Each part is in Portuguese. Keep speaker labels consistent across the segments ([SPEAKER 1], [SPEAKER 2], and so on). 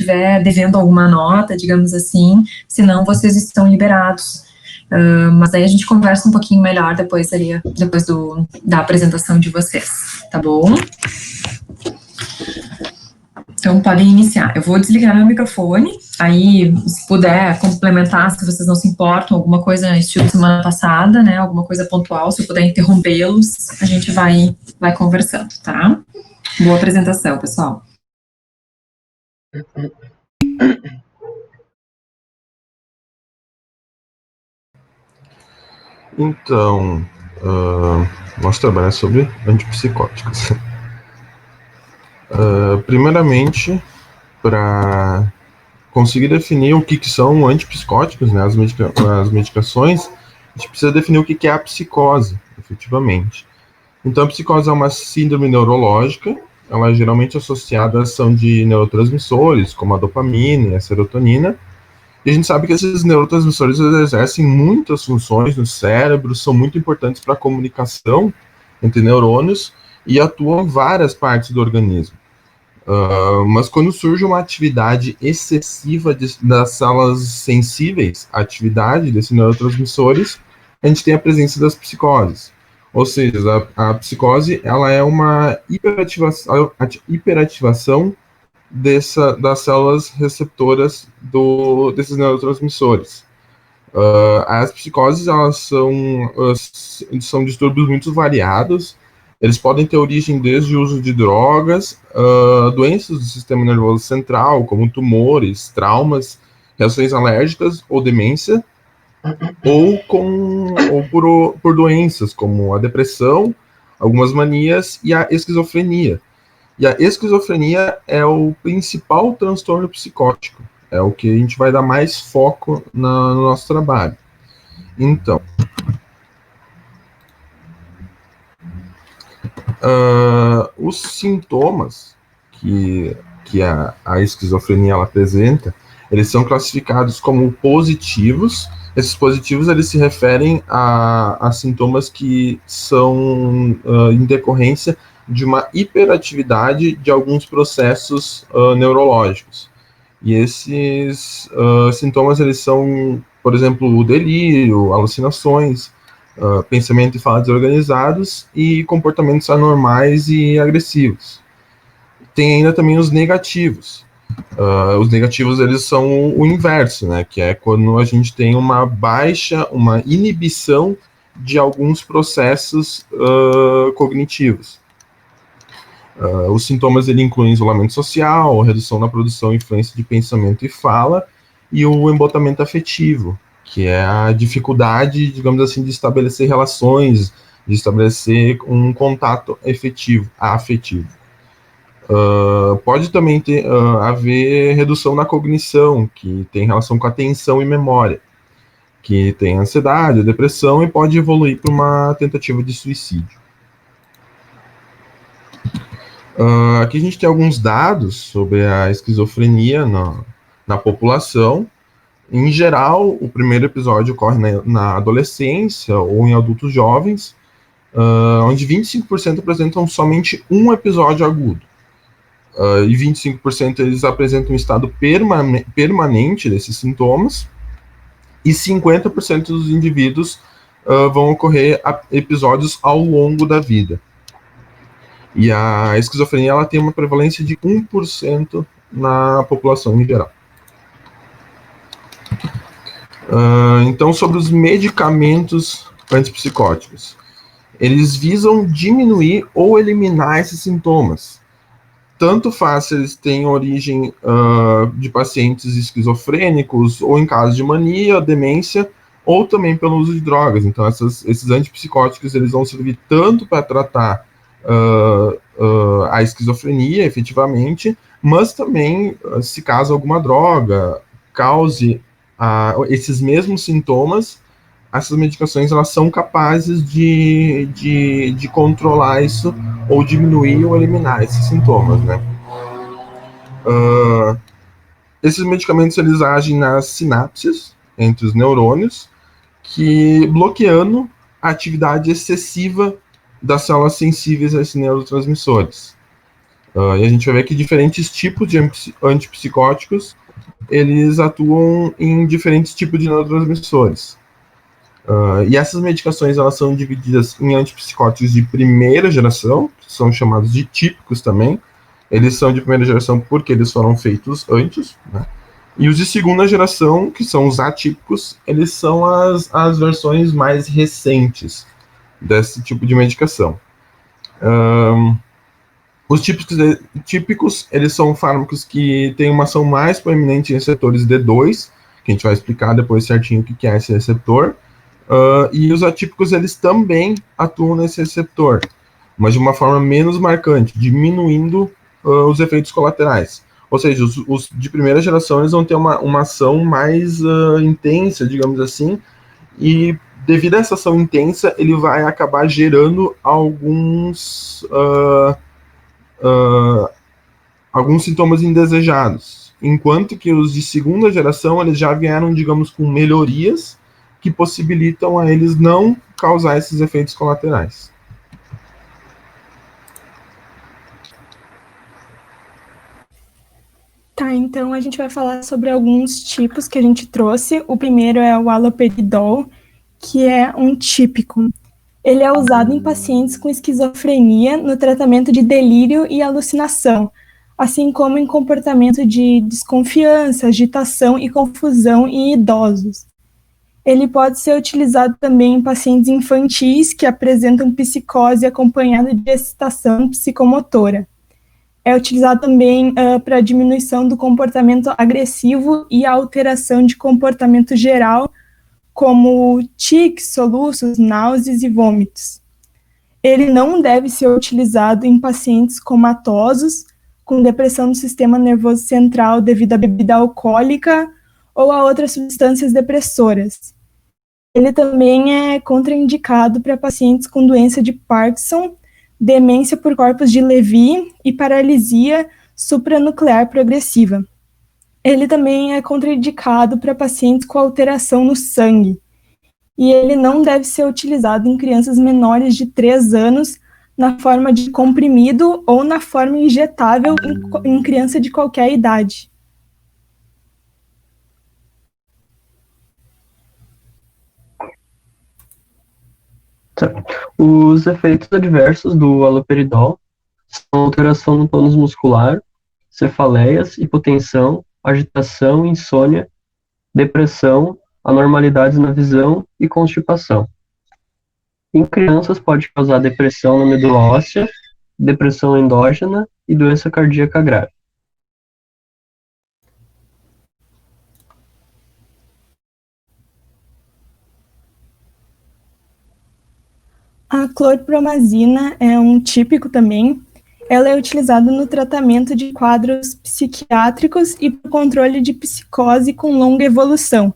[SPEAKER 1] estiver devendo alguma nota, digamos assim, senão vocês estão liberados. Mas aí a gente conversa um pouquinho melhor depois da apresentação de vocês, tá bom? Então, podem iniciar. Eu vou desligar meu microfone, aí, se puder complementar, se vocês não se importam, alguma coisa estilo semana passada, né, alguma coisa pontual, se eu puder interrompê-los, a gente vai conversando, tá? Boa apresentação, pessoal.
[SPEAKER 2] Então, nosso trabalho é sobre antipsicóticos. Primeiramente, para conseguir definir o que são antipsicóticos, né, as medicações, a gente precisa definir o que é a psicose, efetivamente. Então, a psicose é uma síndrome neurológica, ela é geralmente associada à ação de neurotransmissores, como a dopamina e a serotonina, e a gente sabe que esses neurotransmissores exercem muitas funções no cérebro, são muito importantes para a comunicação entre neurônios e atuam em várias partes do organismo. Mas quando surge uma atividade excessiva das células sensíveis à atividade desses neurotransmissores, a gente tem a presença das psicoses. Ou seja, a psicose ela é uma hiperativação das células receptoras desses neurotransmissores. As psicoses elas são distúrbios muito variados. Eles podem ter origem desde o uso de drogas, doenças do sistema nervoso central, como tumores, traumas, reações alérgicas ou demência, ou por doenças como a depressão, algumas manias e a esquizofrenia. E a esquizofrenia é o principal transtorno psicótico. É o que a gente vai dar mais foco no nosso trabalho. Então, os sintomas que a esquizofrenia ela apresenta, eles são classificados como positivos. Esses positivos eles se referem a sintomas que são em decorrência de uma hiperatividade de alguns processos neurológicos. E esses sintomas, eles são, por exemplo, o delírio, alucinações, pensamento e fala desorganizados e comportamentos anormais e agressivos. Tem ainda também os negativos. Os negativos, eles são o inverso, né? Que é quando a gente tem uma inibição de alguns processos cognitivos. Os sintomas ele incluem isolamento social, redução na produção e influência de pensamento e fala, e o embotamento afetivo, que é a dificuldade, digamos assim, de estabelecer relações, de estabelecer um contato afetivo. Pode também haver redução na cognição, que tem relação com atenção e memória, que tem ansiedade, depressão e pode evoluir para uma tentativa de suicídio. Aqui a gente tem alguns dados sobre a esquizofrenia na população. Em geral, o primeiro episódio ocorre na adolescência ou em adultos jovens, onde 25% apresentam somente um episódio agudo. E 25% eles apresentam um estado permanente desses sintomas, e 50% dos indivíduos vão ocorrer episódios ao longo da vida. E a esquizofrenia ela tem uma prevalência de 1% na população em geral. Então, sobre os medicamentos antipsicóticos, eles visam diminuir ou eliminar esses sintomas. Tanto faz se eles têm origem de pacientes esquizofrênicos, ou em caso de mania, demência, ou também pelo uso de drogas. Então, esses antipsicóticos eles vão servir tanto para tratar a esquizofrenia, efetivamente, mas também, se caso alguma droga cause esses mesmos sintomas, essas medicações elas são capazes de controlar isso, ou diminuir ou eliminar esses sintomas, né? Esses medicamentos eles agem nas sinapses entre os neurônios, que bloqueando a atividade excessiva das células sensíveis a esses neurotransmissores. E a gente vai ver que diferentes tipos de antipsicóticos, eles atuam em diferentes tipos de neurotransmissores. E essas medicações, elas são divididas em antipsicóticos de primeira geração, que são chamados de típicos também. Eles são de primeira geração porque eles foram feitos antes, né? E os de segunda geração, que são os atípicos, eles são as versões mais recentes desse tipo de medicação. Os típicos, eles são fármacos que têm uma ação mais proeminente em receptores D2, que a gente vai explicar depois certinho o que é esse receptor. E os atípicos, eles também atuam nesse receptor, mas de uma forma menos marcante, diminuindo os efeitos colaterais. Ou seja, os de primeira geração, eles vão ter uma ação mais intensa, digamos assim, e devido a essa ação intensa, ele vai acabar gerando alguns sintomas indesejados, enquanto que os de segunda geração, eles já vieram, digamos, com melhorias que possibilitam a eles não causar esses efeitos colaterais.
[SPEAKER 3] Tá, então a gente vai falar sobre alguns tipos que a gente trouxe. O primeiro é o haloperidol, que é um típico. Ele é usado em pacientes com esquizofrenia no tratamento de delírio e alucinação, assim como em comportamento de desconfiança, agitação e confusão em idosos. Ele pode ser utilizado também em pacientes infantis que apresentam psicose acompanhada de excitação psicomotora. É utilizado também para diminuição do comportamento agressivo e alteração de comportamento geral, como tics, soluços, náuseas e vômitos. Ele não deve ser utilizado em pacientes comatosos, com depressão do sistema nervoso central devido à bebida alcoólica ou a outras substâncias depressoras. Ele também é contraindicado para pacientes com doença de Parkinson, demência por corpos de Levy e paralisia supranuclear progressiva. Ele também é contraindicado para pacientes com alteração no sangue. E ele não deve ser utilizado em crianças menores de 3 anos na forma de comprimido ou na forma injetável em criança de qualquer idade.
[SPEAKER 4] Os efeitos adversos do haloperidol são alteração no tônus muscular, cefaleias, hipotensão, agitação, insônia, depressão, anormalidades na visão e constipação. Em crianças pode causar depressão na medula óssea, depressão endógena e doença cardíaca grave.
[SPEAKER 3] A clorpromazina é um típico também. Ela é utilizada no tratamento de quadros psiquiátricos e para o controle de psicose com longa evolução.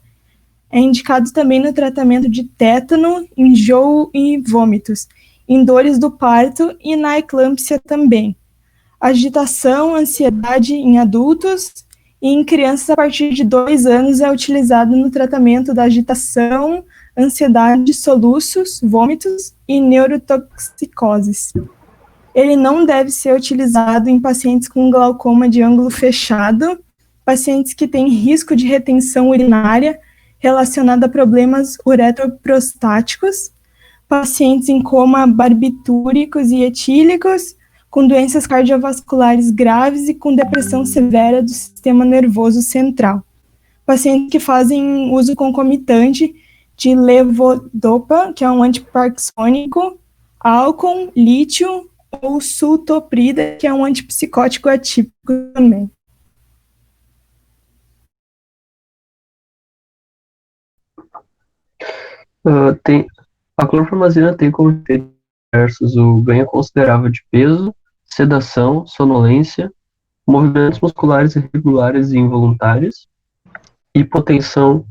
[SPEAKER 3] É indicado também no tratamento de tétano, enjoo e vômitos, em dores do parto e na eclâmpsia também. Agitação, ansiedade em adultos e em crianças a partir de 2 anos é utilizado no tratamento da agitação, ansiedade, soluços, vômitos e neurotoxicoses. Ele não deve ser utilizado em pacientes com glaucoma de ângulo fechado, pacientes que têm risco de retenção urinária relacionada a problemas uretroprostáticos, pacientes em coma barbitúricos e etílicos, com doenças cardiovasculares graves e com depressão severa do sistema nervoso central. Pacientes que fazem uso concomitante de levodopa, que é um antiparkinsônico, álcool, lítio ou sultoprida, que é um antipsicótico atípico também.
[SPEAKER 4] A clorpromazina tem como efeitos diversos o ganho considerável de peso, sedação, sonolência, movimentos musculares irregulares e involuntários, hipotensão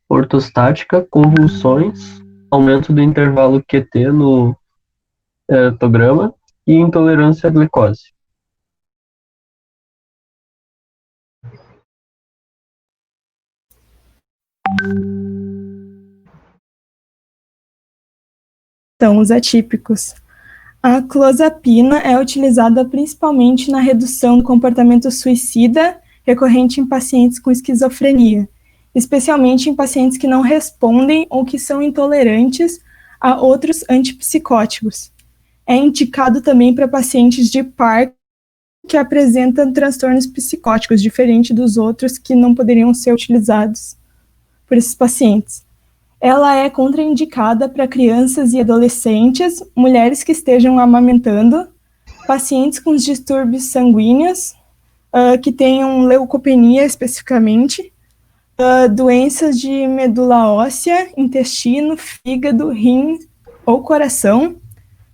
[SPEAKER 4] ortostática, convulsões, aumento do intervalo QT no eletograma e intolerância à glicose.
[SPEAKER 3] Então, os atípicos. A clozapina é utilizada principalmente na redução do comportamento suicida recorrente em pacientes com esquizofrenia, especialmente em pacientes que não respondem ou que são intolerantes a outros antipsicóticos. É indicado também para pacientes de Parkinson que apresentam transtornos psicóticos, diferente dos outros que não poderiam ser utilizados por esses pacientes. Ela é contraindicada para crianças e adolescentes, mulheres que estejam amamentando, pacientes com distúrbios sanguíneos, que tenham leucopenia especificamente, doenças de medula óssea, intestino, fígado, rim ou coração,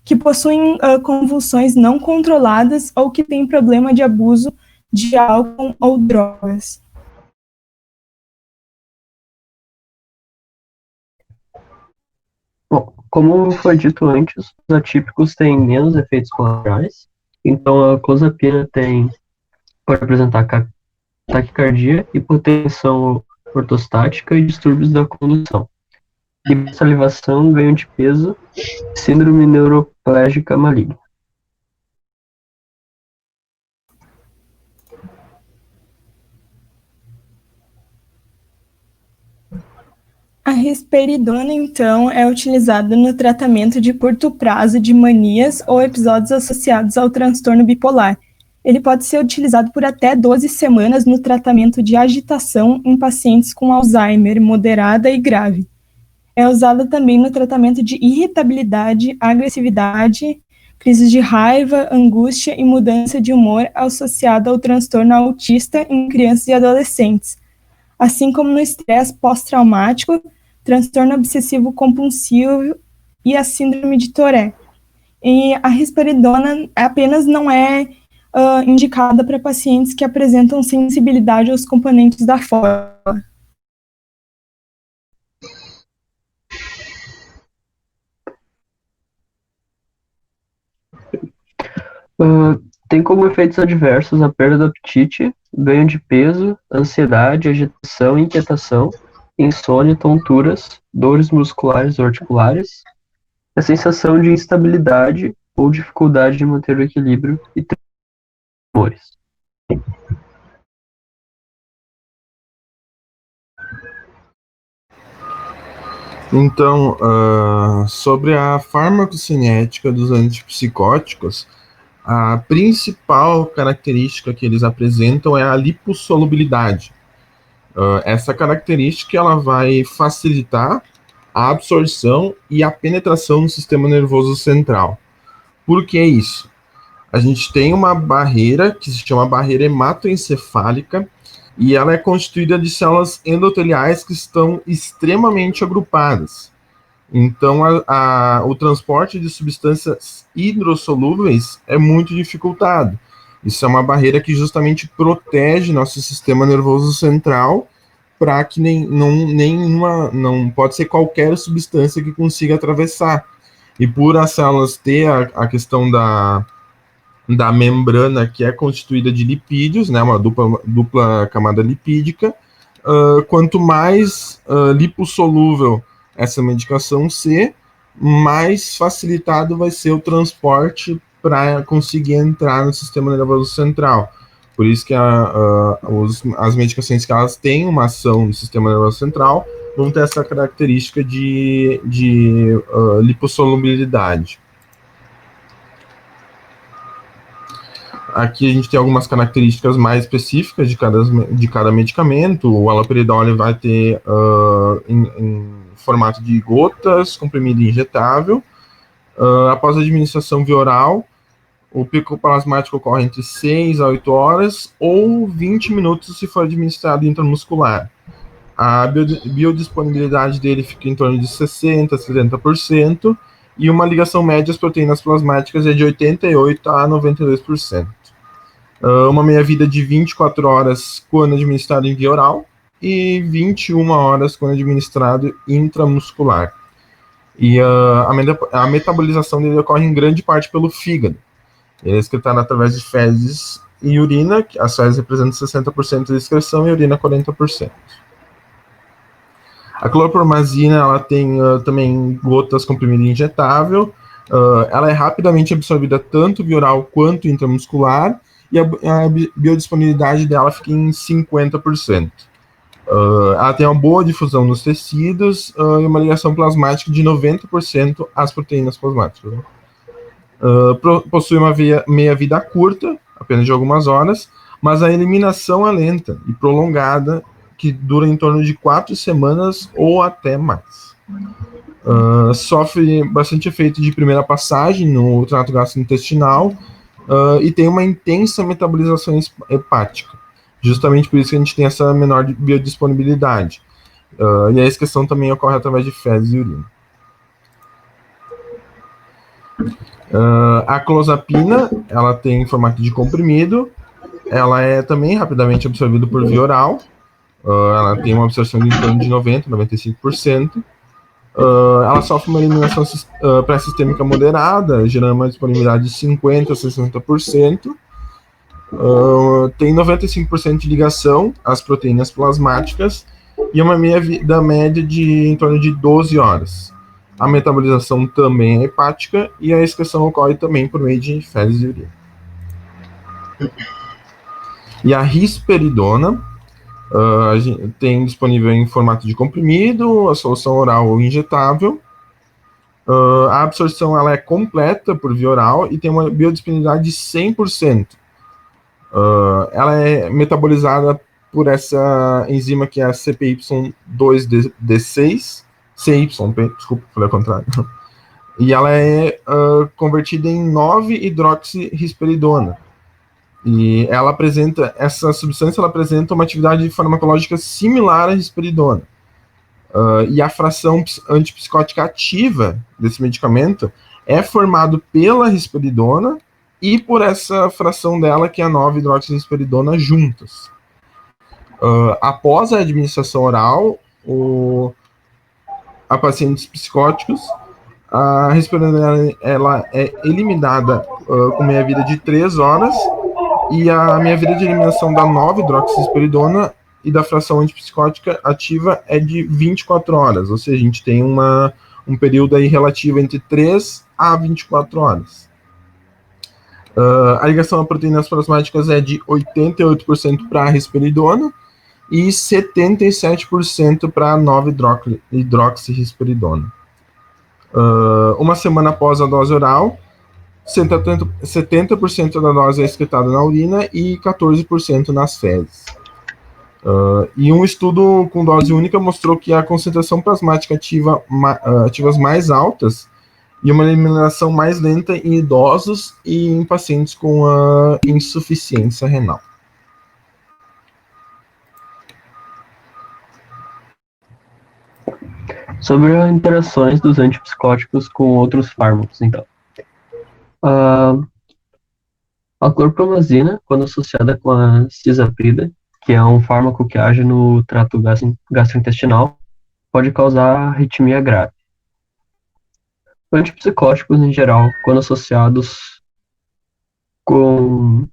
[SPEAKER 3] que possuem convulsões não controladas ou que têm problema de abuso de álcool ou drogas.
[SPEAKER 4] Bom, como foi dito antes, os atípicos têm menos efeitos colaterais, então a clozapina pode apresentar taquicardia, hipotensão ortostática e distúrbios da condução, hipersalivação, ganho de peso, síndrome neuroplégica maligna.
[SPEAKER 3] A risperidona, então, é utilizada no tratamento de curto prazo de manias ou episódios associados ao transtorno bipolar. Ele pode ser utilizado por até 12 semanas no tratamento de agitação em pacientes com Alzheimer moderada e grave. É usada também no tratamento de irritabilidade, agressividade, crises de raiva, angústia e mudança de humor associada ao transtorno autista em crianças e adolescentes, assim como no estresse pós-traumático, transtorno obsessivo compulsivo e a síndrome de Tourette. E a risperidona apenas não é indicada para pacientes que apresentam sensibilidade aos componentes da fórmula.
[SPEAKER 4] Tem como efeitos adversos a perda do apetite, ganho de peso, ansiedade, agitação, inquietação, insônia, tonturas, dores musculares ou articulares, a sensação de instabilidade ou dificuldade de manter o equilíbrio e tremores.
[SPEAKER 2] Então, sobre a farmacocinética dos antipsicóticos, a principal característica que eles apresentam é a lipossolubilidade. Essa característica ela vai facilitar a absorção e a penetração no sistema nervoso central. Por que isso? A gente tem uma barreira que se chama barreira hematoencefálica e ela é constituída de células endoteliais que estão extremamente agrupadas. Então, o transporte de substâncias hidrossolúveis é muito dificultado. Isso é uma barreira que justamente protege nosso sistema nervoso central para que não pode ser qualquer substância que consiga atravessar. E por as células ter a questão da membrana que é constituída de lipídios, né, uma dupla camada lipídica, quanto mais lipossolúvel essa medicação ser, mais facilitado vai ser o transporte para conseguir entrar no sistema nervoso central. Por isso que as medicações que elas têm uma ação no sistema nervoso central vão ter essa característica de lipossolubilidade. Aqui a gente tem algumas características mais específicas de cada medicamento. O haloperidol vai ter em formato de gotas, comprimido injetável. Após a administração via oral, o pico plasmático ocorre entre 6 a 8 horas ou 20 minutos se for administrado intramuscular. A biodisponibilidade dele fica em torno de 60% a 70%, e uma ligação média às proteínas plasmáticas é de 88% a 92%. Uma meia-vida de 24 horas quando administrado em via oral e 21 horas quando administrado intramuscular. E a metabolização dele ocorre em grande parte pelo fígado. Ele é excretado através de fezes e urina, as fezes representam 60% da excreção e a urina 40%. A clorpromazina ela tem também gotas comprimido injetável, Ela é rapidamente absorvida tanto via oral quanto intramuscular, e a biodisponibilidade dela fica em 50%. Ela tem uma boa difusão nos tecidos e uma ligação plasmática de 90% às proteínas plasmáticas. Né? Possui uma meia-vida curta, apenas de algumas horas, mas a eliminação é lenta e prolongada, que dura em torno de 4 semanas ou até mais. Sofre bastante efeito de primeira passagem no trato gastrointestinal e tem uma intensa metabolização hepática. Justamente por isso que a gente tem essa menor biodisponibilidade. E a excreção também ocorre através de fezes e urina. A clozapina, ela tem formato de comprimido, ela é também rapidamente absorvida por via oral, ela tem uma absorção de em torno de 90%, 95%. Ela sofre uma eliminação pré-sistêmica moderada, gerando uma disponibilidade de 50% a 60%. Tem 95% de ligação às proteínas plasmáticas e uma meia-vida média de em torno de 12 horas. A metabolização também é hepática e a excreção ocorre também por meio de fezes e urina. E a risperidona a gente tem disponível em formato de comprimido, a solução oral ou injetável. A absorção ela é completa por via oral e tem uma biodisponibilidade de 100%. Ela é metabolizada por essa enzima que é a CPY2D6, desculpa, falei ao contrário. E ela é convertida em 9-hidroxirrisperidona. E essa substância apresenta uma atividade farmacológica similar à risperidona. E a fração antipsicótica ativa desse medicamento é formado pela risperidona e por essa fração dela, que é a 9-hidroxirrisperidona, juntas. Após a administração oral a pacientes psicóticos, a risperidona ela é eliminada com meia-vida de 3 horas, e a meia-vida de eliminação da 9-hidroxirrisperidona e da fração antipsicótica ativa é de 24 horas, ou seja, a gente tem um período aí relativo entre 3 a 24 horas. A ligação a proteínas plasmáticas é de 88% para a risperidona e 77% para a 9-hidroxirrisperidona. Uma semana após a dose oral, 70% da dose é excretada na urina e 14% nas fezes. E um estudo com dose única mostrou que a concentração plasmática ativas mais altas e uma eliminação mais lenta em idosos e em pacientes com insuficiência renal.
[SPEAKER 4] Sobre as interações dos antipsicóticos com outros fármacos, então. A clorpromazina, quando associada com a cisaprida, que é um fármaco que age no trato gastrointestinal, pode causar arritmia grave. Antipsicóticos, em geral, quando associados com...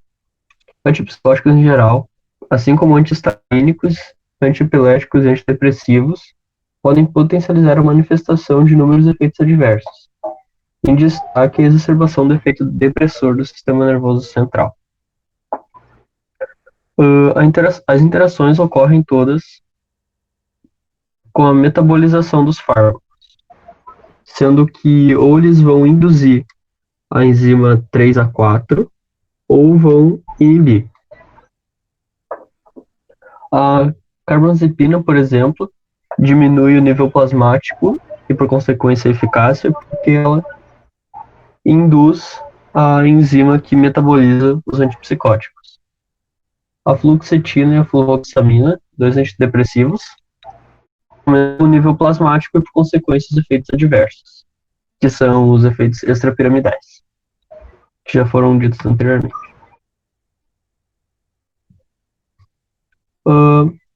[SPEAKER 4] Antipsicóticos, em geral, assim como antihistamínicos, antiepiléticos e antidepressivos, podem potencializar a manifestação de inúmeros efeitos adversos. Em destaque, a exacerbação do efeito depressor do sistema nervoso central. As interações ocorrem todas com a metabolização dos fármacos, sendo que ou eles vão induzir a enzima 3A4 ou vão inibir. A carbamazepina, por exemplo, diminui o nível plasmático e, por consequência, a eficácia, porque ela induz a enzima que metaboliza os antipsicóticos. A fluoxetina e a fluvoxamina, dois antidepressivos, aumentam o nível plasmático e, por consequência, os efeitos adversos, que são os efeitos extrapiramidais, que já foram ditos anteriormente.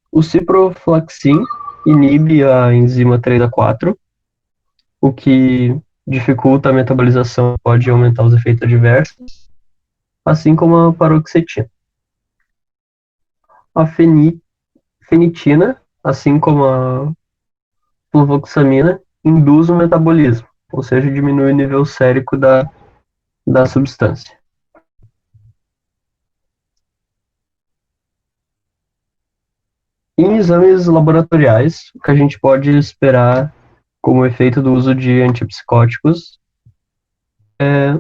[SPEAKER 4] O ciprofloxacin inibe a enzima 3A4, o que dificulta a metabolização e pode aumentar os efeitos adversos, assim como a paroxetina. A fenitina, assim como a fluvoxamina, induz o metabolismo, ou seja, diminui o nível sérico da substância. Em exames laboratoriais, o que a gente pode esperar como efeito do uso de antipsicóticos é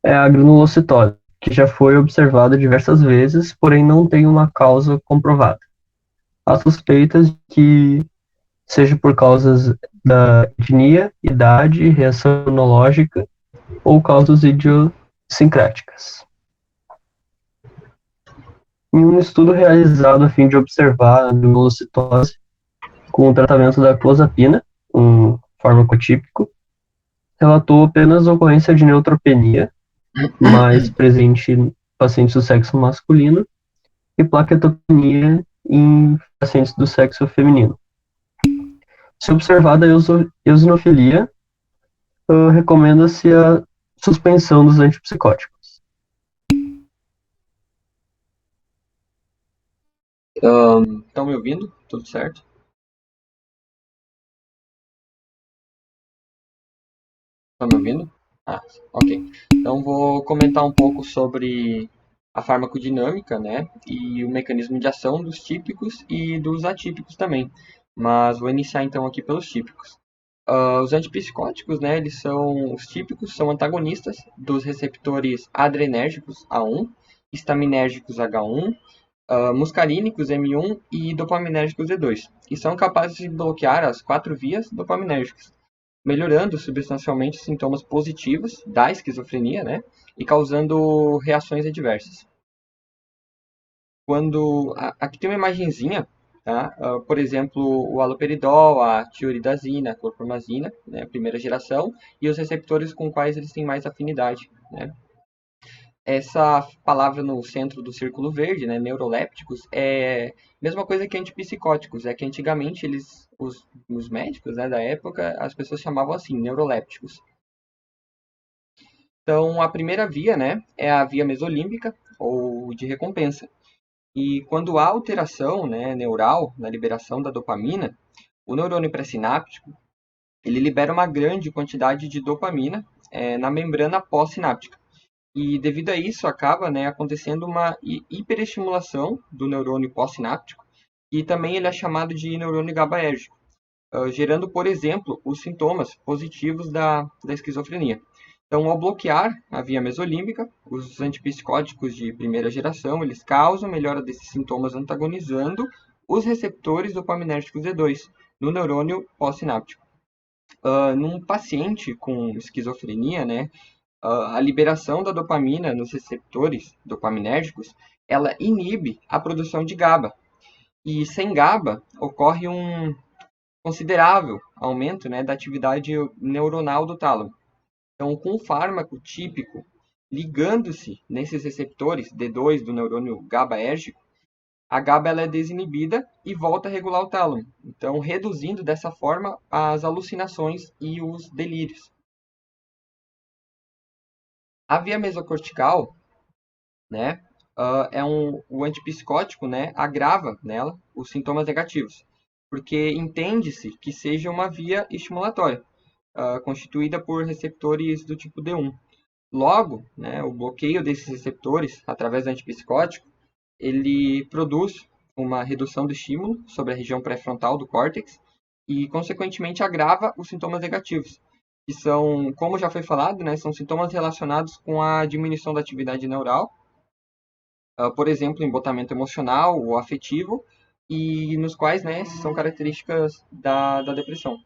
[SPEAKER 4] a granulocitose, que já foi observada diversas vezes, porém não tem uma causa comprovada. Há suspeitas de que seja por causas da etnia, idade, reação imunológica ou causas idiosincráticas. Em um estudo realizado a fim de observar a granulocitose com o tratamento da clozapina, um fármaco típico, relatou apenas a ocorrência de neutropenia, mais presente em pacientes do sexo masculino, e plaquetopenia em pacientes do sexo feminino. Se observada a eosinofilia, recomenda-se a suspensão dos antipsicóticos.
[SPEAKER 5] Estão me ouvindo? Tudo certo? Estão me ouvindo? Ah, ok. Então vou comentar um pouco sobre a farmacodinâmica, né, e o mecanismo de ação dos típicos e dos atípicos também. Mas vou iniciar então aqui pelos típicos. Os antipsicóticos, né, os típicos são antagonistas dos receptores adrenérgicos A1, estaminérgicos H1, muscarínicos M1 e dopaminérgicos D2, e são capazes de bloquear as 4 vias dopaminérgicas, melhorando substancialmente os sintomas positivos da esquizofrenia, né, e causando reações adversas. Aqui tem uma imagenzinha, tá? Por exemplo, o haloperidol, a tioridazina, a clorpromazina, né, primeira geração, e os receptores com quais eles têm mais afinidade, né? Essa palavra no centro do círculo verde, né, neurolépticos, é a mesma coisa que antipsicóticos, é que antigamente os médicos, né, da época, as pessoas chamavam assim, neurolépticos. Então, a primeira via, né, é a via mesolímbica, ou de recompensa. E quando há alteração, né, neural na liberação da dopamina, o neurônio pré-sináptico ele libera uma grande quantidade de dopamina na membrana pós-sináptica. E devido a isso acaba, né, acontecendo uma hiperestimulação do neurônio pós-sináptico e também ele é chamado de neurônio GABAérgico, gerando, por exemplo, os sintomas positivos da esquizofrenia. Então, ao bloquear a via mesolímbica, os antipsicóticos de primeira geração, eles causam melhora desses sintomas antagonizando os receptores dopaminérgicos D2 no neurônio pós-sináptico. Num paciente com esquizofrenia, né, a liberação da dopamina nos receptores dopaminérgicos, ela inibe a produção de GABA. E sem GABA ocorre um considerável aumento, né, da atividade neuronal do tálamo. Então, com o fármaco típico ligando-se nesses receptores D2 do neurônio GABAérgico, a GABA ela é desinibida e volta a regular o tálamo. Então, reduzindo dessa forma as alucinações e os delírios. A via mesocortical, né, o antipsicótico, né, agrava nela os sintomas negativos, porque entende-se que seja uma via estimulatória, constituída por receptores do tipo D1. Logo, né, o bloqueio desses receptores através do antipsicótico, ele produz uma redução do estímulo sobre a região pré-frontal do córtex e, consequentemente, agrava os sintomas negativos, que são, como já foi falado, né, são sintomas relacionados com a diminuição da atividade neural, por exemplo, embotamento emocional ou afetivo, e nos quais, né, são características da depressão.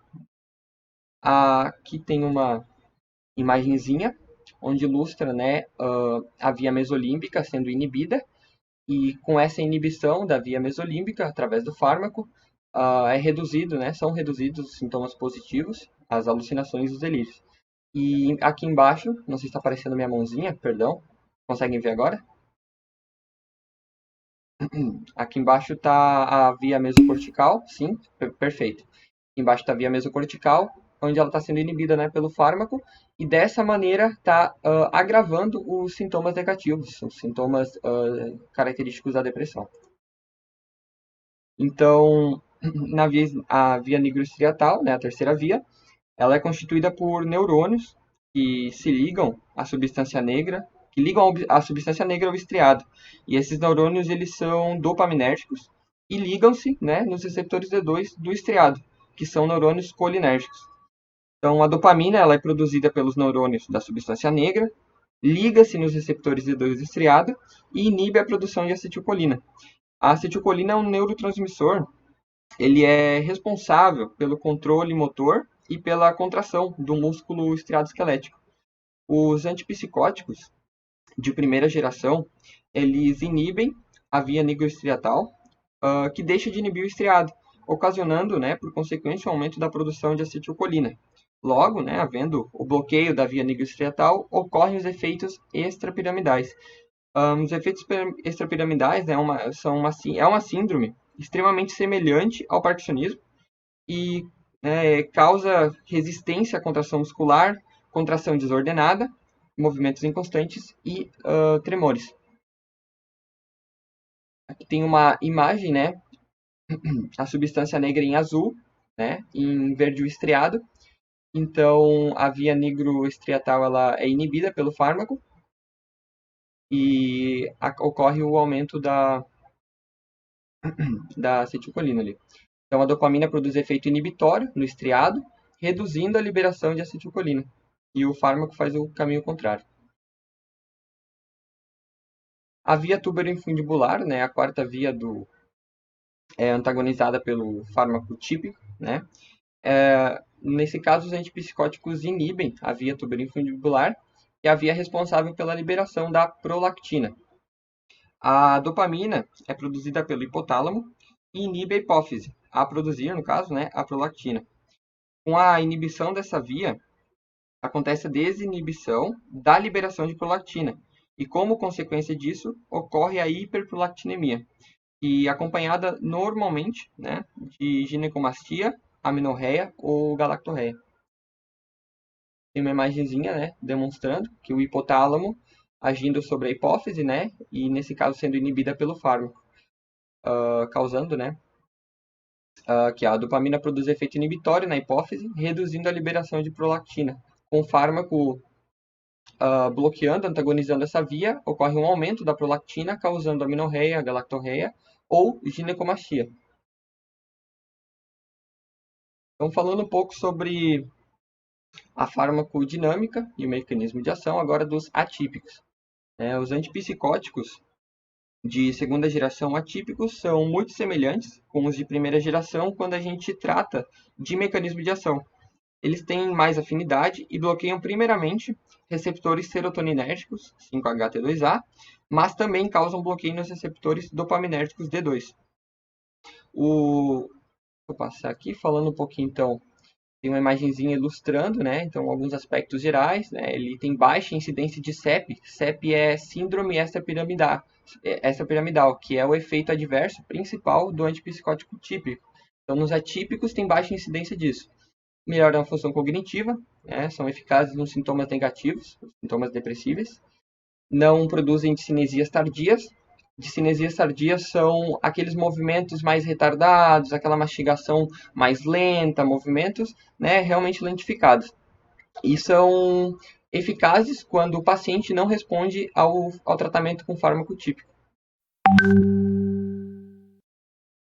[SPEAKER 5] Aqui tem uma imagenzinha onde ilustra, né, a via mesolímbica sendo inibida, e com essa inibição da via mesolímbica, através do fármaco, são reduzidos os sintomas positivos, as alucinações e os delírios. E aqui embaixo, não sei se está aparecendo minha mãozinha, perdão, conseguem ver agora? Aqui embaixo está a via mesocortical, sim, perfeito. Aqui embaixo está a via mesocortical, onde ela está sendo inibida, né, pelo fármaco, e dessa maneira está agravando os sintomas negativos, os sintomas característicos da depressão. Então, a via nigrostriatal, né, a terceira via, Ela é constituída por neurônios que se ligam à substância negra, que ligam a substância negra ao estriado. E esses neurônios eles são dopaminérgicos e ligam-se, né, nos receptores D2 do estriado, que são neurônios colinérgicos. Então, a dopamina ela é produzida pelos neurônios da substância negra, liga-se nos receptores D2 do estriado e inibe a produção de acetilcolina. A acetilcolina é um neurotransmissor, ele é responsável pelo controle motor e pela contração do músculo estriado esquelético. Os antipsicóticos de primeira geração, eles inibem a via nigroestriatal, que deixa de inibir o estriado, ocasionando, né, por consequência, o aumento da produção de acetilcolina. Logo, né, havendo o bloqueio da via nigroestriatal, ocorrem os efeitos extrapiramidais. Os efeitos extrapiramidais é uma síndrome extremamente semelhante ao parkinsonismo e causa resistência à contração muscular, contração desordenada, movimentos inconstantes e tremores. Aqui tem uma imagem, né, a substância negra em azul, né, em verde o estriado. Então, a via nigroestriatal ela é inibida pelo fármaco e ocorre o aumento da acetilcolina ali. Então, a dopamina produz efeito inibitório no estriado, reduzindo a liberação de acetilcolina. E o fármaco faz o caminho contrário. A via tuberoinfundibular, né, a quarta via é antagonizada pelo fármaco típico, né? Nesse caso, os antipsicóticos inibem a via tuberoinfundibular, que é a via responsável pela liberação da prolactina. A dopamina é produzida pelo hipotálamo e inibe a hipófise, a produzir, no caso, né, a prolactina. Com a inibição dessa via, acontece a desinibição da liberação de prolactina, e como consequência disso, ocorre a hiperprolactinemia, e acompanhada normalmente, né, de ginecomastia, amenorreia ou galactorreia. Tem uma imagenzinha, né, demonstrando que o hipotálamo agindo sobre a hipófise, né, e nesse caso sendo inibida pelo fármaco, causando, né, que a dopamina produz efeito inibitório na hipófise, reduzindo a liberação de prolactina. Com o fármaco bloqueando, antagonizando essa via, ocorre um aumento da prolactina, causando amenorreia, galactorreia ou ginecomastia. Então, falando um pouco sobre a farmacodinâmica e o mecanismo de ação, agora dos atípicos. Os antipsicóticos de segunda geração atípicos são muito semelhantes com os de primeira geração quando a gente trata de mecanismo de ação. Eles têm mais afinidade e bloqueiam primeiramente receptores serotoninérgicos, 5-HT2A, mas também causam bloqueio nos receptores dopaminérgicos D2. Vou passar aqui falando um pouquinho então. Tem uma imagenzinha ilustrando, né? Então, alguns aspectos gerais, né? Ele tem baixa incidência de CEP. CEP é síndrome extrapiramidal, que é o efeito adverso principal do antipsicótico típico. Então, nos atípicos tem baixa incidência disso. Melhora a função cognitiva, né? São eficazes nos sintomas negativos, sintomas depressíveis. Não produzem discinesias tardias. Discinesias tardias são aqueles movimentos mais retardados, aquela mastigação mais lenta, movimentos, né, realmente lentificados. E são eficazes quando o paciente não responde ao tratamento com fármaco típico.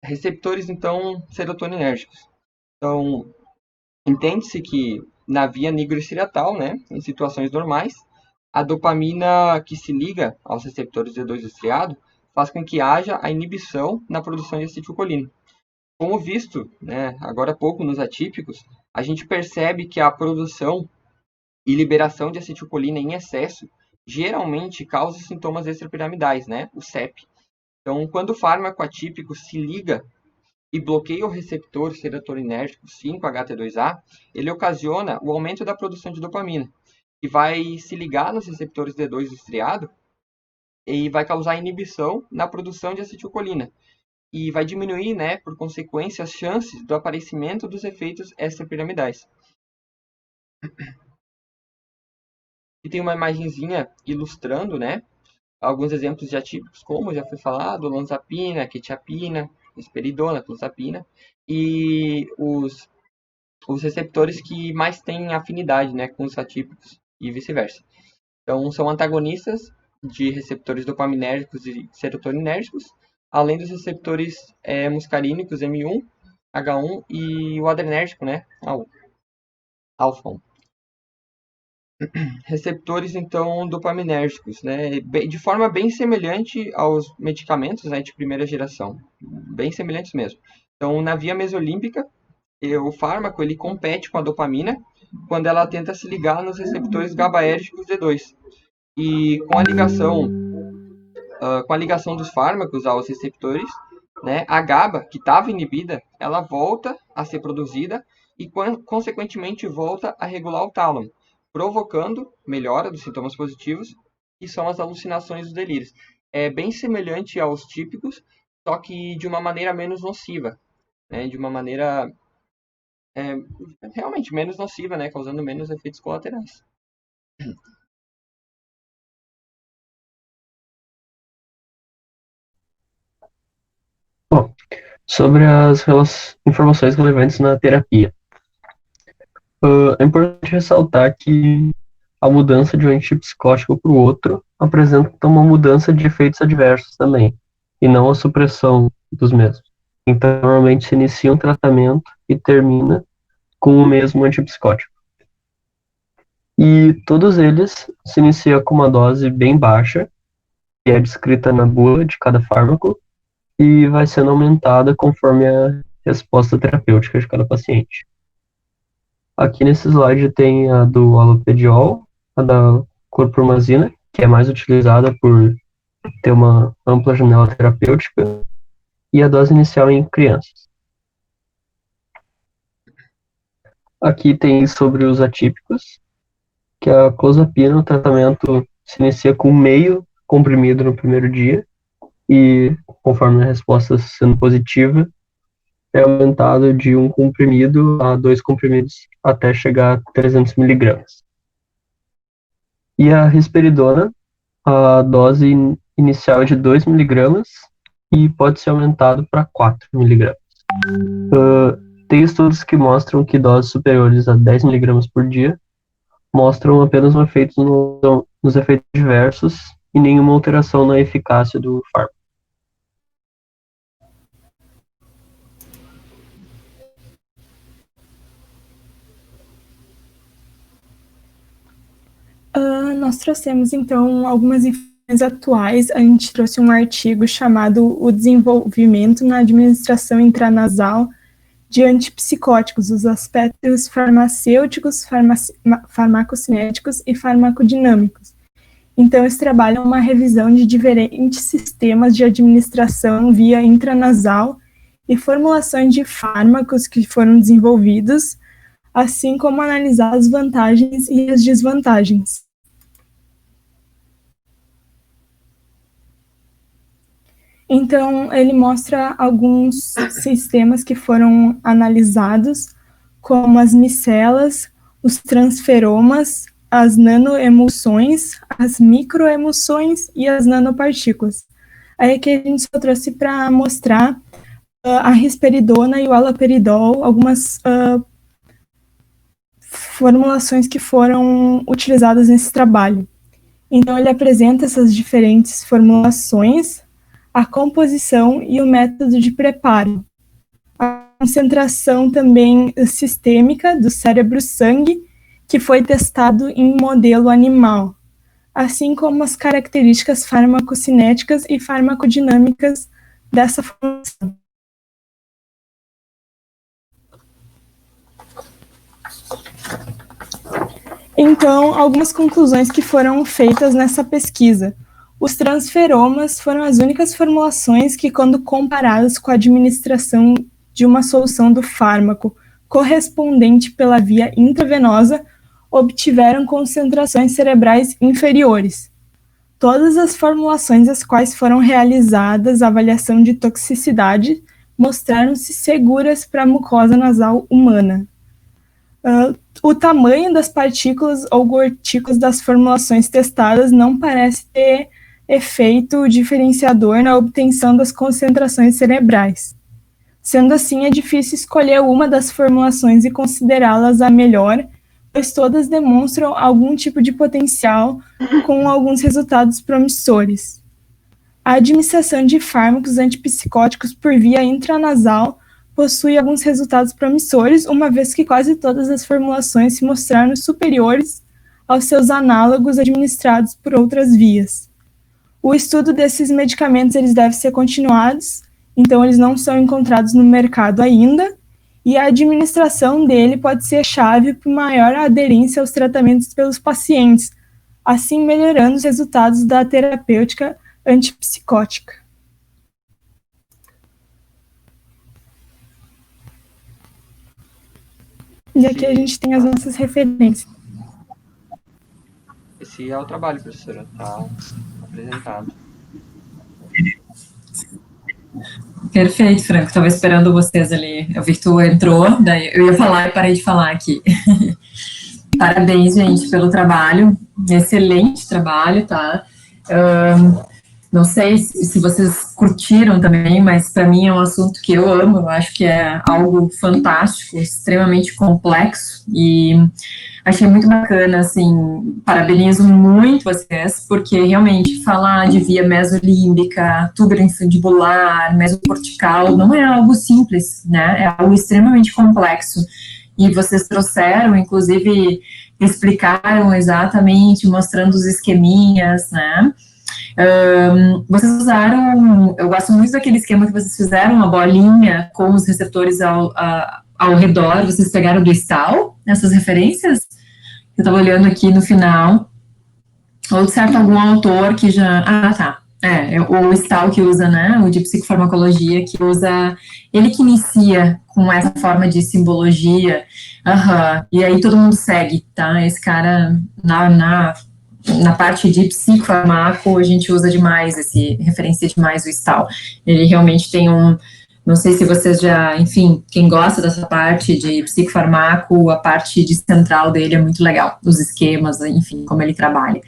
[SPEAKER 5] Receptores, então, serotoninérgicos. Então, entende-se que na via nigroestriatal, né, em situações normais, a dopamina que se liga aos receptores D2 do estriado faz com que haja a inibição na produção de acetilcolina. Como visto, né, agora há pouco nos atípicos, a gente percebe que a produção e liberação de acetilcolina em excesso geralmente causa sintomas extrapiramidais, né, o CEP. Então, quando o fármaco atípico se liga e bloqueia o receptor serotoninérgico 5-HT2A, ele ocasiona o aumento da produção de dopamina, que vai se ligar nos receptores D2 do estriado e vai causar inibição na produção de acetilcolina. E vai diminuir, né, por consequência, as chances do aparecimento dos efeitos extrapiramidais. E tem uma imagenzinha ilustrando, né, alguns exemplos de atípicos, como já foi falado, olanzapina, quetiapina, risperidona, clozapina. E os os receptores que mais têm afinidade, né, com os atípicos e vice-versa. Então, são antagonistas de receptores dopaminérgicos e serotoninérgicos, além dos receptores muscarínicos M1, H1 e o adrenérgico, né, alfa-1. Receptores, então, dopaminérgicos, né, de forma bem semelhante aos medicamentos, né, de primeira geração, bem semelhantes mesmo. Então, na via mesolímbica, o fármaco ele compete com a dopamina quando ela tenta se ligar nos receptores GABAérgicos D2. E com a ligação dos fármacos aos receptores, né, a GABA, que estava inibida, ela volta a ser produzida e, consequentemente, volta a regular o tálamo, provocando melhora dos sintomas positivos, que são as alucinações e os delírios. É bem semelhante aos típicos, só que de uma maneira menos nociva, né, de uma maneira realmente menos nociva, né, causando menos efeitos colaterais.
[SPEAKER 4] Bom, sobre as informações relevantes na terapia. É importante ressaltar que a mudança de um antipsicótico para o outro apresenta uma mudança de efeitos adversos também, e não a supressão dos mesmos. Então, normalmente se inicia um tratamento e termina com o mesmo antipsicótico. E todos eles se iniciam com uma dose bem baixa, que é descrita na bula de cada fármaco, e vai sendo aumentada conforme a resposta terapêutica de cada paciente. Aqui nesse slide tem a do alopediol, a da clorpromazina, que é mais utilizada por ter uma ampla janela terapêutica, e a dose inicial em crianças. Aqui tem sobre os atípicos, que a clozapina, o tratamento se inicia com meio comprimido no primeiro dia, e conforme a resposta sendo positiva, é aumentado de 1 comprimido a 2 comprimidos até chegar a 300 miligramas. E a risperidona, a dose inicial é de 2 miligramas e pode ser aumentado para 4 miligramas. Tem estudos que mostram que doses superiores a 10 miligramas por dia mostram apenas um efeito nos efeitos diversos e nenhuma alteração na eficácia do fármaco.
[SPEAKER 3] Nós trouxemos, então, algumas informações atuais. A gente trouxe um artigo chamado O Desenvolvimento na Administração Intranasal de Antipsicóticos, os aspectos farmacêuticos, farmacocinéticos e farmacodinâmicos. Então, esse trabalho é uma revisão de diferentes sistemas de administração via intranasal e formulações de fármacos que foram desenvolvidos, assim como analisar as vantagens e as desvantagens. Então, ele mostra alguns sistemas que foram analisados, como as micelas, os transferomas, as nanoemulsões, as microemulsões e as nanopartículas. Aí aqui a gente só trouxe para mostrar a risperidona e o haloperidol, algumas formulações que foram utilizadas nesse trabalho. Então, ele apresenta essas diferentes formulações, a composição e o método de preparo. A concentração também sistêmica do cérebro-sangue, que foi testado em modelo animal, assim como as características farmacocinéticas e farmacodinâmicas dessa formulação. Então, algumas conclusões que foram feitas nessa pesquisa. Os transferomas foram as únicas formulações que, quando comparadas com a administração de uma solução do fármaco correspondente pela via intravenosa, obtiveram concentrações cerebrais inferiores. Todas as formulações às quais foram realizadas a avaliação de toxicidade mostraram-se seguras para a mucosa nasal humana. O tamanho das partículas ou gotículas das formulações testadas não parece ter efeito diferenciador na obtenção das concentrações cerebrais. Sendo assim, é difícil escolher uma das formulações e considerá-las a melhor, pois todas demonstram algum tipo de potencial com alguns resultados promissores. A administração de fármacos antipsicóticos por via intranasal possui alguns resultados promissores, uma vez que quase todas as formulações se mostraram superiores aos seus análogos administrados por outras vias. O estudo desses medicamentos eles deve ser continuados, então eles não são encontrados no mercado ainda, e a administração dele pode ser chave para maior aderência aos tratamentos pelos pacientes, assim melhorando os resultados da terapêutica antipsicótica. E aqui a gente tem as nossas referências.
[SPEAKER 5] Esse é o trabalho, professora, está apresentado.
[SPEAKER 1] Perfeito, Franco. Estava esperando vocês ali. Eu vi que tu entrou, daí eu ia falar e parei de falar aqui. Parabéns, gente, pelo trabalho. Excelente trabalho, tá? Não sei se vocês curtiram também, mas para mim é um assunto que eu amo. Eu acho que é algo fantástico, extremamente complexo, e achei muito bacana, assim, parabenizo muito vocês, porque realmente falar de via mesolímbica, túbulo infundibular, mesocortical, não é algo simples, né, é algo extremamente complexo, e vocês trouxeram, inclusive, explicaram exatamente, mostrando os esqueminhas, né. Vocês usaram, eu gosto muito daquele esquema que vocês fizeram, uma bolinha com os receptores ao redor. Vocês pegaram do Stahl, essas referências? Eu estava olhando aqui no final, ou de certo algum autor que já, tá, o Stahl que usa, né, o de psicofarmacologia, que usa, ele que inicia com essa forma de simbologia, e aí todo mundo segue, tá, esse cara, na parte de psicofarmaco, a gente usa demais, referencia demais o Stahl. Ele realmente tem não sei se vocês já, enfim, quem gosta dessa parte de psicofarmaco, a parte de central dele é muito legal, os esquemas, enfim, como ele trabalha.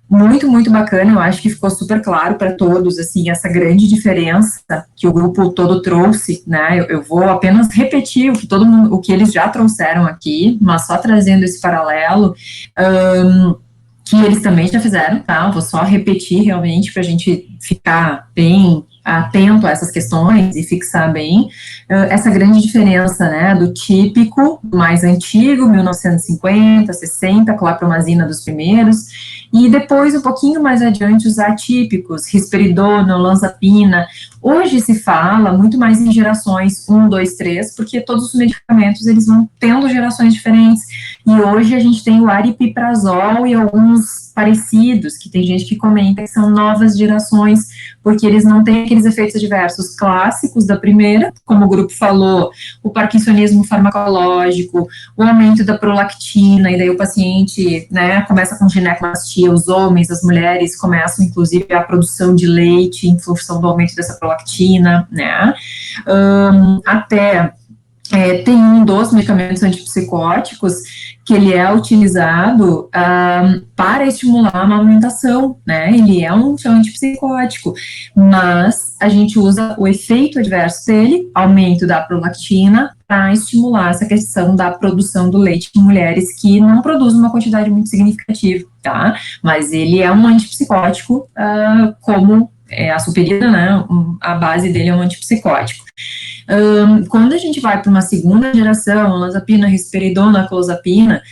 [SPEAKER 1] Muito, muito bacana, eu acho que ficou super claro para todos, assim, essa grande diferença que o grupo todo trouxe, né, eu vou apenas repetir o que eles já trouxeram aqui, mas só trazendo esse paralelo, que eles também já fizeram, tá, eu vou só repetir realmente para a gente ficar bem atento a essas questões e fixar bem essa grande diferença, né, do típico, mais antigo, 1950, 60, clopromazina dos primeiros, e depois, um pouquinho mais adiante, os atípicos, risperidona, olanzapina. Hoje se fala muito mais em gerações 1, 2, 3, porque todos os medicamentos, eles vão tendo gerações diferentes, e hoje a gente tem o aripiprazol e alguns parecidos, que tem gente que comenta que são novas gerações, porque eles não têm aqueles efeitos adversos clássicos da primeira, como o grupo falou, o parkinsonismo farmacológico, o aumento da prolactina, e daí o paciente, né, começa com ginecomastia, os homens, as mulheres começam, inclusive, a produção de leite em função do aumento dessa prolactina, né, tem um dos medicamentos antipsicóticos que ele é utilizado para estimular a amamentação, né, ele é um antipsicótico, mas a gente usa o efeito adverso dele, aumento da prolactina, para estimular essa questão da produção do leite em mulheres que não produzem uma quantidade muito significativa, tá, mas ele é um antipsicótico, como a superior, né, a base dele é um antipsicótico. Quando a gente vai para uma segunda geração, olanzapina, risperidona, clozapina,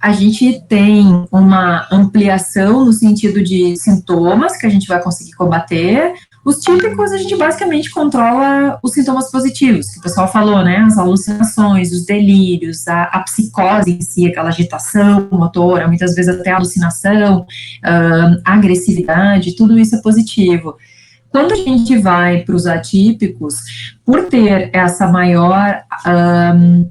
[SPEAKER 1] a gente tem uma ampliação no sentido de sintomas que a gente vai conseguir combater. Os típicos, a gente basicamente controla os sintomas positivos, que o pessoal falou, né, as alucinações, os delírios, a psicose em si, aquela agitação motora, muitas vezes até alucinação, agressividade, tudo isso é positivo. Quando a gente vai para os atípicos, por ter essa maior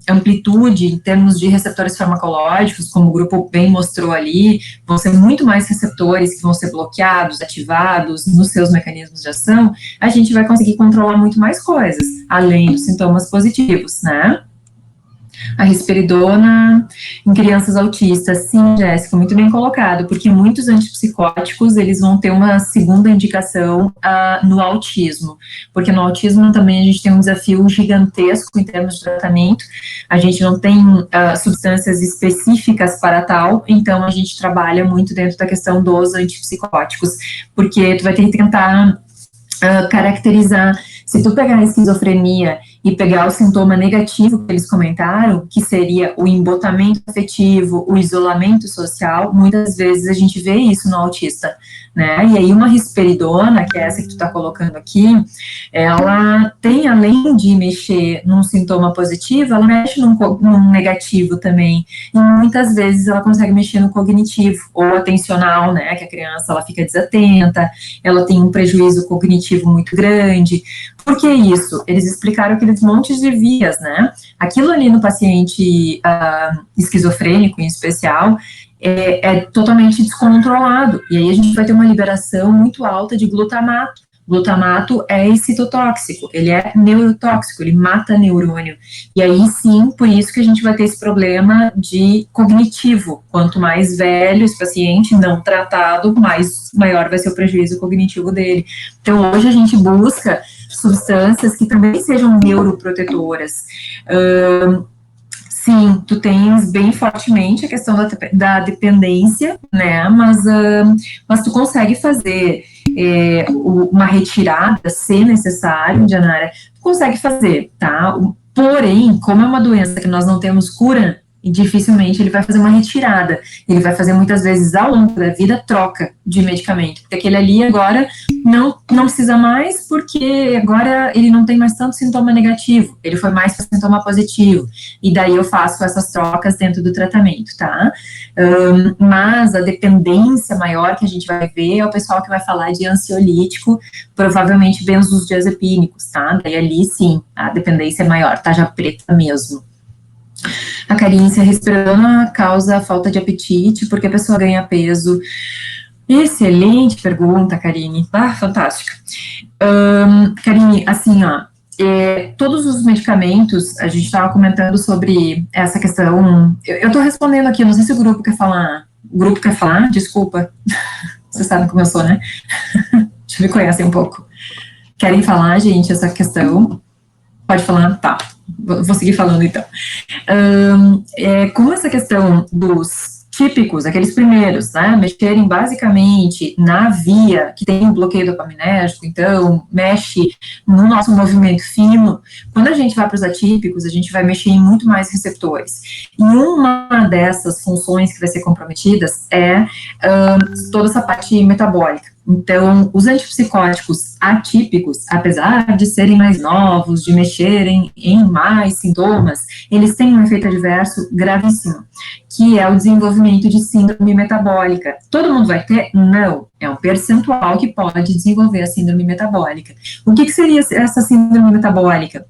[SPEAKER 1] amplitude em termos de receptores farmacológicos, como o grupo bem mostrou ali, vão ser muito mais receptores que vão ser bloqueados, ativados nos seus mecanismos de ação, a gente vai conseguir controlar muito mais coisas, além dos sintomas positivos, né? A risperidona em crianças autistas, sim, Jéssica, muito bem colocado, porque muitos antipsicóticos, eles vão ter uma segunda indicação no autismo, porque no autismo também a gente tem um desafio gigantesco em termos de tratamento, a gente não tem substâncias específicas para tal, então a gente trabalha muito dentro da questão dos antipsicóticos, porque tu vai ter que tentar caracterizar, se tu pegar a esquizofrenia e pegar o sintoma negativo que eles comentaram, que seria o embotamento afetivo, o isolamento social, muitas vezes a gente vê isso no autista, né, e aí uma risperidona, que é essa que tu tá colocando aqui, ela tem, além de mexer num sintoma positivo, ela mexe num negativo também, e muitas vezes ela consegue mexer no cognitivo, ou atencional, né, que a criança, ela fica desatenta, ela tem um prejuízo cognitivo muito grande. Por que isso? Eles explicaram aqueles montes de vias, né? Aquilo ali no paciente esquizofrênico, em especial, é totalmente descontrolado. E aí a gente vai ter uma liberação muito alta de glutamato. Glutamato é excitotóxico, ele é neurotóxico, ele mata neurônio. E aí sim, por isso que a gente vai ter esse problema de cognitivo. Quanto mais velho esse paciente não tratado, maior vai ser o prejuízo cognitivo dele. Então hoje a gente busca substâncias que também sejam neuroprotetoras. Sim, tu tens bem fortemente a questão da dependência, né, mas tu consegue fazer uma retirada, se necessário, Janara, tu consegue fazer, tá? Porém, como é uma doença que nós não temos cura, e dificilmente ele vai fazer uma retirada, ele vai fazer muitas vezes ao longo da vida troca de medicamento, porque aquele ali agora não precisa mais, porque agora ele não tem mais tanto sintoma negativo, ele foi mais para sintoma positivo, e daí eu faço essas trocas dentro do tratamento, tá? Mas a dependência maior que a gente vai ver é o pessoal que vai falar de ansiolítico, provavelmente benzodiazepínicos, tá? Daí ali sim, a dependência é maior, tá já preta mesmo. A carência respirando causa falta de apetite, porque a pessoa ganha peso. Excelente pergunta, Karine. Fantástica. Karine, assim, ó, todos os medicamentos, a gente estava comentando sobre essa questão, eu estou respondendo aqui, não sei se o grupo quer falar. O grupo quer falar? Desculpa. Vocês sabem como eu sou, né? Já me conhecem um pouco. Querem falar, gente, essa questão? Pode falar? Tá. Vou seguir falando, então. Como essa questão dos típicos, aqueles primeiros, né, mexerem basicamente na via que tem um bloqueio dopaminérgico, então mexe no nosso movimento fino, quando a gente vai para os atípicos, a gente vai mexer em muito mais receptores. E uma dessas funções que vai ser comprometidas é toda essa parte metabólica. Então, os antipsicóticos atípicos, apesar de serem mais novos, de mexerem em mais sintomas, eles têm um efeito adverso gravíssimo, que é o desenvolvimento de síndrome metabólica. Todo mundo vai ter? Não. É um percentual que pode desenvolver a síndrome metabólica. O que seria essa síndrome metabólica?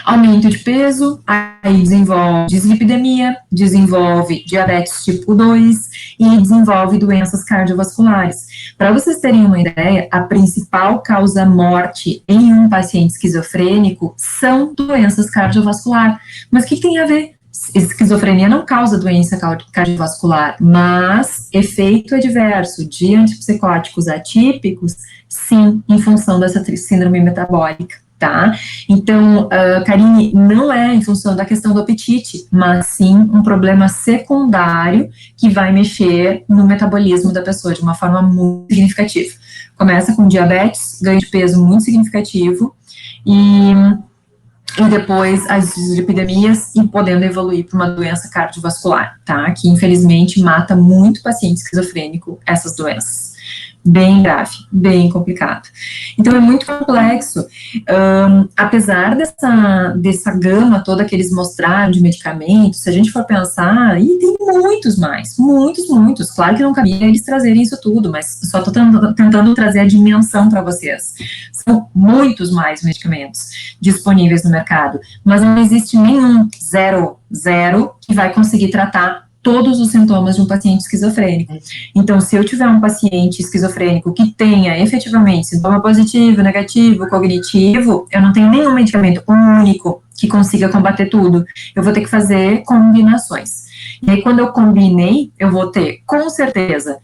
[SPEAKER 1] Aumento de peso, aí desenvolve dislipidemia, desenvolve diabetes tipo 2 e desenvolve doenças cardiovasculares. Para vocês terem uma ideia, a principal causa morte em um paciente esquizofrênico são doenças cardiovasculares. Mas o que tem a ver? Esquizofrenia não causa doença cardiovascular, mas efeito adverso de antipsicóticos atípicos, sim, em função dessa síndrome metabólica. Tá? Então, Karine, não é em função da questão do apetite, mas sim um problema secundário que vai mexer no metabolismo da pessoa de uma forma muito significativa. Começa com diabetes, ganho de peso muito significativo, e depois as dislipidemias e podendo evoluir para uma doença cardiovascular, tá? Que infelizmente mata muito paciente esquizofrênico, essas doenças. Bem grave, bem complicado. Então é muito complexo, apesar dessa gama toda que eles mostraram de medicamentos, se a gente for pensar, e tem muitos mais, muitos, claro que não cabia eles trazerem isso tudo, mas só estou tentando trazer a dimensão para vocês. São muitos mais medicamentos disponíveis no mercado, mas não existe nenhum, zero, que vai conseguir tratar todos os sintomas de um paciente esquizofrênico. Então, se eu tiver um paciente esquizofrênico que tenha efetivamente sintoma positivo, negativo, cognitivo, eu não tenho nenhum medicamento único que consiga combater tudo. Eu vou ter que fazer combinações. E aí, quando eu combinei, eu vou ter, com certeza,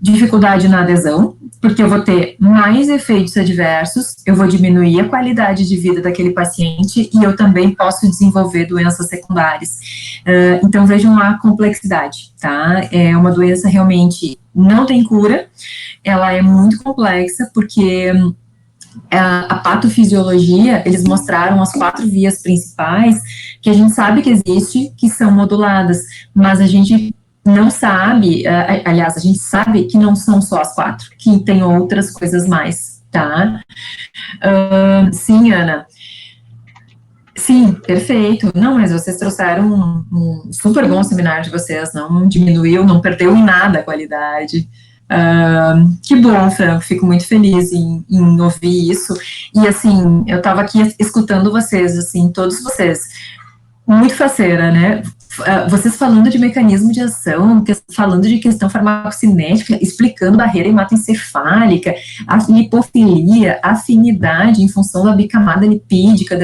[SPEAKER 1] dificuldade na adesão, porque eu vou ter mais efeitos adversos, eu vou diminuir a qualidade de vida daquele paciente e eu também posso desenvolver doenças secundárias. Então, vejam a complexidade, tá? É uma doença realmente não tem cura, ela é muito complexa, porque a patofisiologia, eles mostraram as 4 vias principais, que a gente sabe que existe, que são moduladas, mas a gente não sabe, aliás, a gente sabe que não são só as 4, que tem outras coisas mais, tá? Sim, Ana. Sim, perfeito. Não, mas vocês trouxeram um super bom seminário de vocês, não diminuiu, não perdeu em nada a qualidade. Que bom, Franco, fico muito feliz em ouvir isso. E assim, eu estava aqui escutando vocês, assim, todos vocês, muito faceira, né? Vocês falando de mecanismo de ação, falando de questão farmacocinética, explicando barreira hematoencefálica, a lipofilia, a afinidade em função da bicamada lipídica,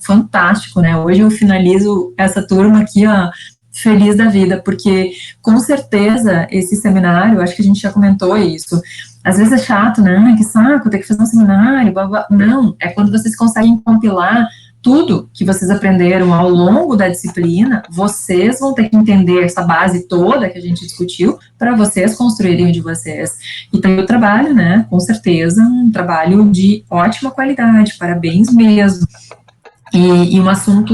[SPEAKER 1] fantástico, né? Hoje eu finalizo essa turma aqui, ó, feliz da vida, porque com certeza esse seminário, acho que a gente já comentou isso, às vezes é chato, né? Que saco, ter que fazer um seminário, blá, blá. Não, é quando vocês conseguem compilar tudo que vocês aprenderam ao longo da disciplina, vocês vão ter que entender essa base toda que a gente discutiu para vocês construírem o de vocês. E tem o trabalho, né? Com certeza, um trabalho de ótima qualidade, parabéns mesmo. E um assunto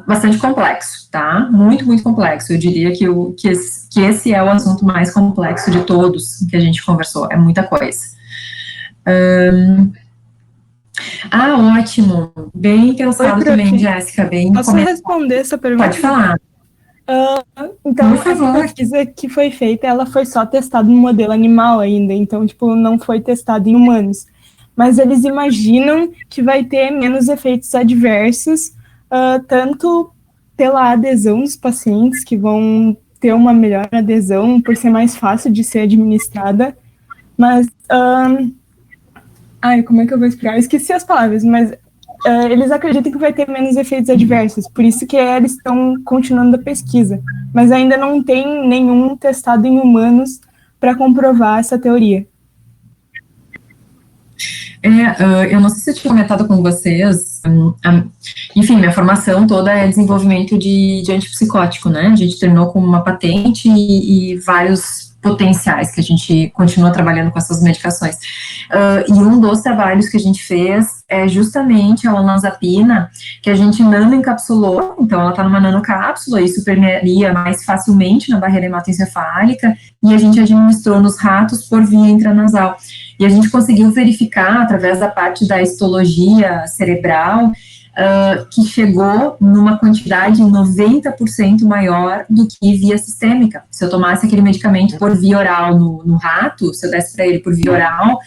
[SPEAKER 1] bastante complexo, tá? Muito, muito complexo. Eu diria que esse é o assunto mais complexo de todos que a gente conversou. É muita coisa. Ótimo. Bem pensado também, Jéssica.
[SPEAKER 3] Posso responder essa pergunta?
[SPEAKER 1] Pode falar.
[SPEAKER 3] Então, essa pesquisa que foi feita, ela foi só testada no modelo animal ainda, então, tipo, não foi testada em humanos. Mas eles imaginam que vai ter menos efeitos adversos, tanto pela adesão dos pacientes, que vão ter uma melhor adesão por ser mais fácil de ser administrada, mas... como é que eu vou explicar? Eu esqueci as palavras, mas eles acreditam que vai ter menos efeitos adversos, por isso que eles estão continuando a pesquisa, mas ainda não tem nenhum testado em humanos para comprovar essa teoria.
[SPEAKER 1] Eu não sei se eu tinha comentado com vocês, enfim, minha formação toda é desenvolvimento de antipsicótico, né? A gente terminou com uma patente e vários potenciais que a gente continua trabalhando com essas medicações. E um dos trabalhos que a gente fez é justamente a olanzapina, que a gente nanoencapsulou, então ela está numa nanocápsula, isso permearia mais facilmente na barreira hematoencefálica, e a gente administrou nos ratos por via intranasal. E a gente conseguiu verificar, através da parte da histologia cerebral, que chegou numa quantidade 90% maior do que via sistêmica. Se eu tomasse aquele medicamento por via oral no rato, se eu desse para ele por via oral,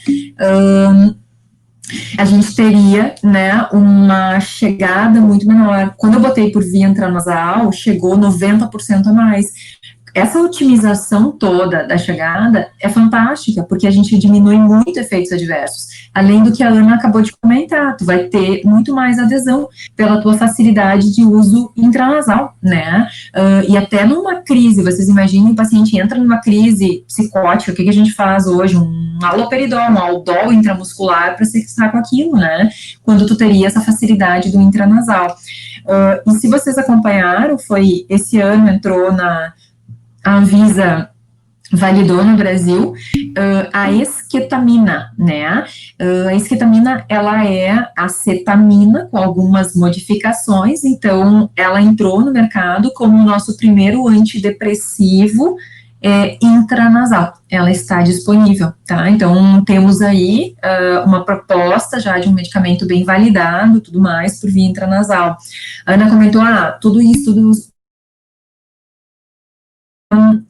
[SPEAKER 1] a gente teria, né, uma chegada muito menor. Quando eu botei por via intranasal, chegou 90% a mais. Essa otimização toda da chegada é fantástica, porque a gente diminui muito efeitos adversos. Além do que a Ana acabou de comentar, tu vai ter muito mais adesão pela tua facilidade de uso intranasal, né? E até numa crise, vocês imaginem, o paciente entra numa crise psicótica, o que a gente faz hoje? Um haloperidol, um aldol intramuscular para se fixar com aquilo, né? Quando tu teria essa facilidade do intranasal. E se vocês acompanharam, esse ano entrou a Anvisa validou no Brasil a esquetamina, né? A esquetamina, ela é acetamina com algumas modificações, então ela entrou no mercado como o nosso primeiro antidepressivo intranasal. Ela está disponível, tá? Então temos aí uma proposta já de um medicamento bem validado, tudo mais, por via intranasal. A Ana comentou, tudo isso,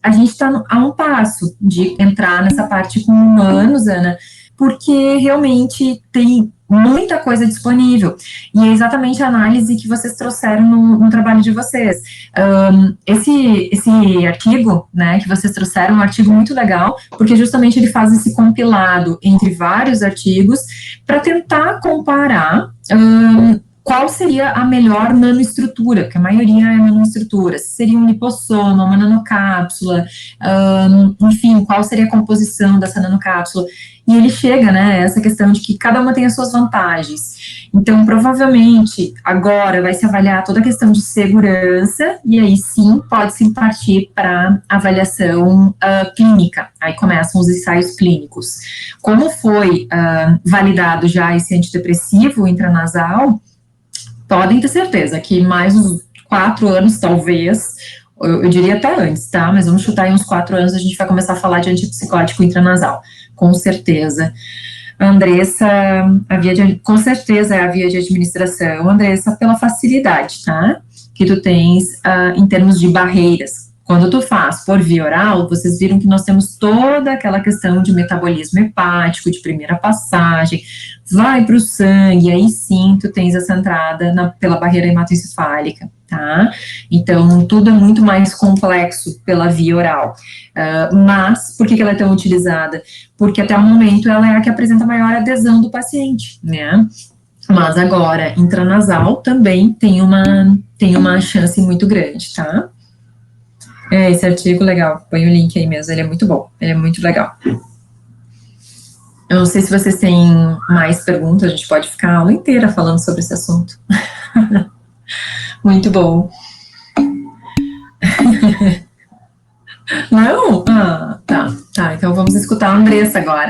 [SPEAKER 1] a gente está a um passo de entrar nessa parte com humanos, Ana, porque realmente tem muita coisa disponível, e é exatamente a análise que vocês trouxeram no trabalho de vocês. Esse artigo, né, que vocês trouxeram, é um artigo muito legal, porque justamente ele faz esse compilado entre vários artigos, para tentar comparar qual seria a melhor nanoestrutura, porque a maioria é nanoestrutura, se seria um lipossoma, uma nanocápsula, enfim, qual seria a composição dessa nanocápsula, e ele chega, né, essa questão de que cada uma tem as suas vantagens. Então, provavelmente, agora vai se avaliar toda a questão de segurança, e aí sim, pode-se partir para avaliação clínica, aí começam os ensaios clínicos. Como foi validado já esse antidepressivo intranasal, podem ter certeza que mais uns 4 anos, talvez, eu diria até antes, tá? Mas vamos chutar em uns 4 anos, a gente vai começar a falar de antipsicótico intranasal, com certeza. Andressa, com certeza é a via de administração, Andressa, pela facilidade, tá? Que tu tens em termos de barreiras. Quando tu faz por via oral, vocês viram que nós temos toda aquela questão de metabolismo hepático, de primeira passagem, vai para o sangue, aí sim tu tens essa entrada pela barreira hematoencefálica, tá? Então, tudo é muito mais complexo pela via oral. Mas, por que ela é tão utilizada? Porque até o momento ela é a que apresenta maior adesão do paciente, né? Mas agora, intranasal também tem uma chance muito grande, tá? Esse artigo legal, põe o link aí mesmo, ele é muito bom, ele é muito legal. Eu não sei se vocês têm mais perguntas, a gente pode ficar a aula inteira falando sobre esse assunto. Muito bom. Não? Tá, então vamos escutar a Andressa agora.